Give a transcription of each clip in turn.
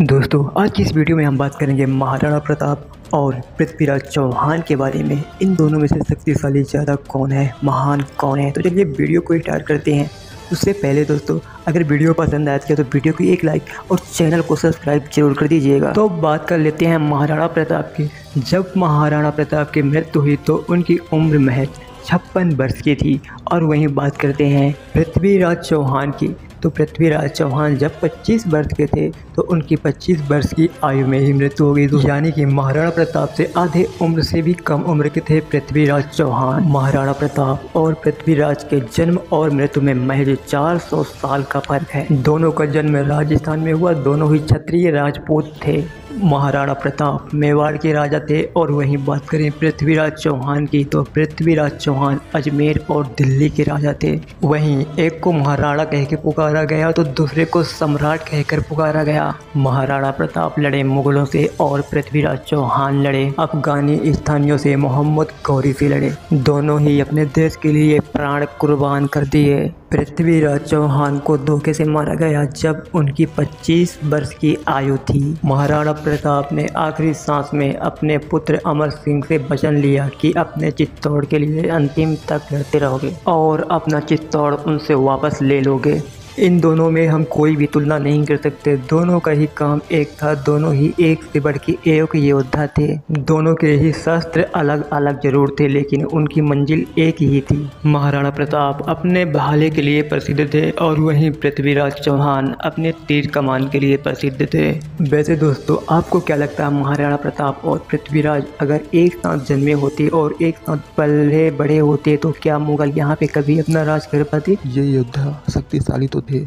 दोस्तों, आज की इस वीडियो में हम बात करेंगे महाराणा प्रताप और पृथ्वीराज चौहान के बारे में। इन दोनों में से शक्तिशाली ज़्यादा कौन है, महान कौन है? तो चलिए वीडियो को स्टार्ट करते हैं। उससे पहले दोस्तों, अगर वीडियो पसंद आया तो वीडियो को एक लाइक और चैनल को सब्सक्राइब जरूर कर दीजिएगा। तो बात कर लेते हैं महाराणा प्रताप की। जब महाराणा प्रताप की मृत्यु हुई तो उनकी उम्र महज 56 वर्ष की थी। और वहीं बात करते हैं पृथ्वीराज चौहान की। तो पृथ्वीराज चौहान जब 25 वर्ष के थे तो उनकी 25 वर्ष की आयु में ही मृत्यु हो गई। यानी कि महाराणा प्रताप से आधे उम्र से भी कम उम्र के थे पृथ्वीराज चौहान। महाराणा प्रताप और पृथ्वीराज के जन्म और मृत्यु में महज 400 साल का फर्क है। दोनों का जन्म राजस्थान में हुआ, दोनों ही क्षत्रिय राजपूत थे। महाराणा प्रताप मेवाड़ के राजा थे। और वहीं बात करें पृथ्वीराज चौहान की, तो पृथ्वीराज चौहान अजमेर और दिल्ली के राजा थे। वहीं एक को महाराणा कह के पुकारा गया तो दूसरे को सम्राट कहकर पुकारा गया। महाराणा प्रताप लड़े मुगलों से और पृथ्वीराज चौहान लड़े अफगानी स्थानियों से, मोहम्मद गौरी से लड़े। दोनों ही अपने देश के लिए प्राण कुर्बान कर दिए। पृथ्वीराज चौहान को धोखे से मारा गया जब उनकी 25 वर्ष की आयु थी। महाराणा प्रताप ने आखिरी सांस में अपने पुत्र अमर सिंह से वचन लिया कि अपने चित्तौड़ के लिए अंतिम तक लड़ते रहोगे और अपना चित्तौड़ उनसे वापस ले लोगे। इन दोनों में हम कोई भी तुलना नहीं कर सकते। दोनों का ही काम एक था, दोनों ही एक से बढ़ के एक योद्धा थे। दोनों के ही शस्त्र अलग अलग जरूर थे, लेकिन उनकी मंजिल एक ही थी। महाराणा प्रताप अपने भाले के लिए प्रसिद्ध थे और वहीं पृथ्वीराज चौहान अपने तीर कमान के लिए प्रसिद्ध थे। वैसे दोस्तों, आपको क्या लगता है, महाराणा प्रताप और पृथ्वीराज अगर एक साथ जन्मे होते और एक साथ पले बड़े होते तो क्या मुगल यहाँ पे कभी अपना राज कर पाते? ये योद्धा शक्तिशाली तो थे,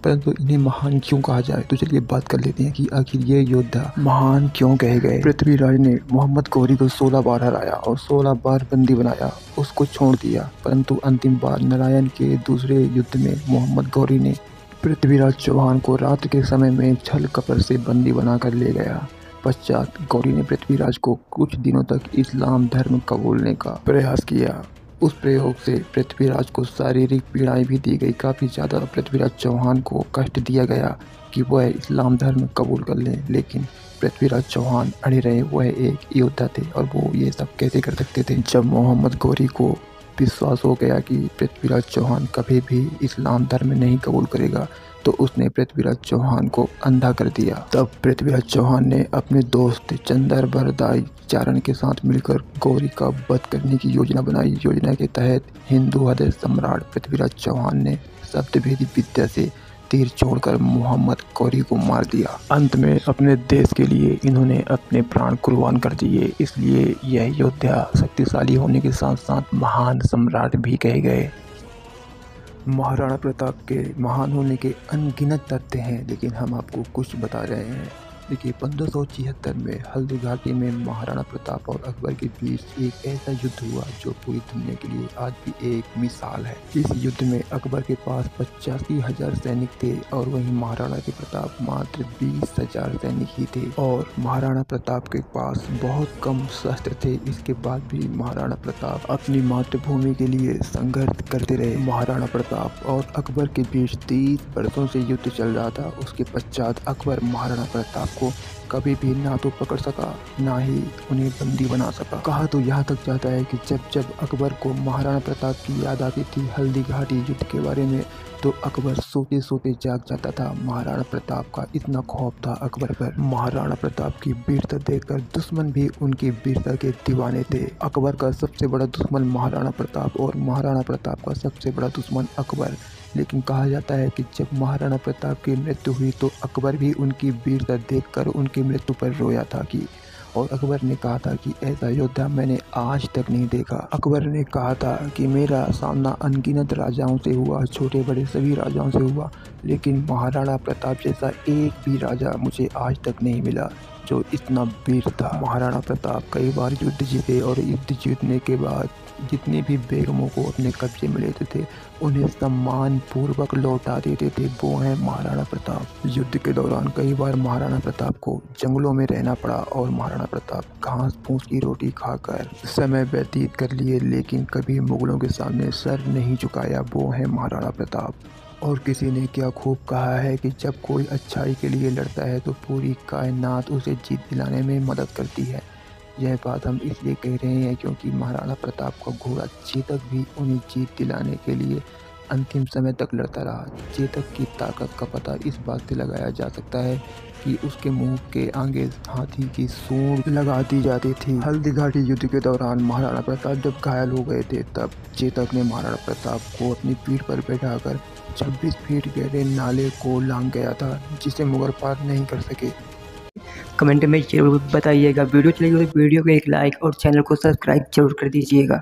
परंतु इन्हें महान क्यों कहा जाए? तो चलिए बात कर लेते हैं कि आखिर ये योद्धा महान क्यों कहे गए। पृथ्वीराज ने मोहम्मद गौरी को 16 बार हराया और 16 बार बंदी बनाया, उसको छोड़ दिया। परंतु अंतिम बार नारायण के दूसरे युद्ध में मोहम्मद गौरी ने पृथ्वीराज चौहान को रात के समय में छल कपट से बंदी बनाकर ले गया। पश्चात गौरी ने पृथ्वीराज को कुछ दिनों तक इस्लाम धर्म कबूलने का प्रयास किया। उस प्रयोग से पृथ्वीराज को शारीरिक पीड़ाएं भी दी गई। काफ़ी ज़्यादा पृथ्वीराज चौहान को कष्ट दिया गया कि वह इस्लाम धर्म कबूल कर लें, लेकिन पृथ्वीराज चौहान अड़े रहे। वह एक योद्धा थे और वो ये सब कैसे कर सकते थे। जब मोहम्मद गौरी को विश्वास हो गया कि पृथ्वीराज चौहान कभी भी इस्लाम धर्म नहीं कबूल करेगा, तो उसने पृथ्वीराज चौहान को अंधा कर दिया। तब पृथ्वीराज चौहान ने अपने दोस्त चंदर बरदाई चारण के साथ मिलकर गौरी का वध करने की योजना बनाई। योजना के तहत हिंदू हृदय सम्राट पृथ्वीराज चौहान ने शब्दभेदी विद्या से तीर छोड़कर मोहम्मद गौरी को मार दिया। अंत में अपने देश के लिए इन्होंने अपने प्राण कुर्बान कर दिए। इसलिए यह योद्धा शक्तिशाली होने के साथ साथ महान सम्राट भी कहे गए। महाराणा प्रताप के महान होने के अनगिनत तथ्य हैं, लेकिन हम आपको कुछ बता रहे हैं। देखिए, 1576 में हल्दी घाटी में महाराणा प्रताप और अकबर के बीच एक ऐसा युद्ध हुआ जो पूरी दुनिया के लिए आज भी एक मिसाल है। इस युद्ध में अकबर के पास 85,000 सैनिक थे और वहीं महाराणा के प्रताप मात्र 20,000 सैनिक ही थे। और महाराणा प्रताप के पास बहुत कम शस्त्र थे। इसके बाद भी महाराणा प्रताप अपनी मातृभूमि के लिए संघर्ष करते रहे। महाराणा प्रताप और अकबर के बीच 30 वर्षों से युद्ध चल रहा था। उसके पश्चात अकबर महाराणा प्रताप को कभी भी ना तो पकड़ सका, ना ही उन्हें बंदी बना सका। कहा तो यहाँ तक जाता है कि जब जब अकबर को महाराणा प्रताप की याद आती थी हल्दी घाटी युद्ध के बारे में, तो अकबर सोते सोते जाग जाता था। महाराणा प्रताप का इतना खौफ था अकबर पर। महाराणा प्रताप की वीरता देखकर दुश्मन भी उनकी वीरता के दीवाने थे। अकबर का सबसे बड़ा दुश्मन महाराणा प्रताप और महाराणा प्रताप का सबसे बड़ा दुश्मन अकबर। लेकिन कहा जाता है कि जब महाराणा प्रताप की मृत्यु हुई तो अकबर भी उनकी वीरता देखकर उनकी मृत्यु पर रोया था कि और अकबर ने कहा था कि ऐसा योद्धा मैंने आज तक नहीं देखा। अकबर ने कहा था कि मेरा सामना अनगिनत राजाओं से हुआ, छोटे बड़े सभी राजाओं से हुआ, लेकिन महाराणा प्रताप जैसा एक भी राजा मुझे आज तक नहीं मिला जो इतना वीर था। महाराणा प्रताप कई बार युद्ध जीते और युद्ध जीतने के बाद जितने भी बेगमों को अपने कब्जे में लेते थे उन्हें सम्मान पूर्वक लौटा देते थे। वो हैं महाराणा प्रताप। युद्ध के दौरान कई बार महाराणा प्रताप को जंगलों में रहना पड़ा और महाराणा प्रताप घास फूस की रोटी खाकर समय व्यतीत कर लिए, लेकिन कभी मुगलों के सामने सर नहीं झुकाया। वो हैं महाराणा प्रताप। और किसी ने क्या खूब कहा है कि जब कोई अच्छाई के लिए लड़ता है तो पूरी कायनात उसे जीत दिलाने में मदद करती है। यह बात हम इसलिए कह रहे हैं क्योंकि महाराणा प्रताप का घोड़ा चेतक भी उन्हें जीत दिलाने के लिए अंतिम समय तक लड़ता रहा। चेतक की ताकत का पता इस बात से लगाया जा सकता है कि उसके मुंह के आगे हाथी की सूंड लगा दी जाती थी। हल्दी घाटी युद्ध के दौरान महाराणा प्रताप जब घायल हो गए थे तब चेतक ने महाराणा प्रताप को अपनी पीठ पर बैठाकर 26 फीट गहरे नाले को लांग गया था जिसे मुगल पार नहीं कर सके। कमेंट में जरूर बताइएगा। वीडियो चलेगी तो वीडियो को एक लाइक और चैनल को सब्सक्राइब जरूर कर दीजिएगा।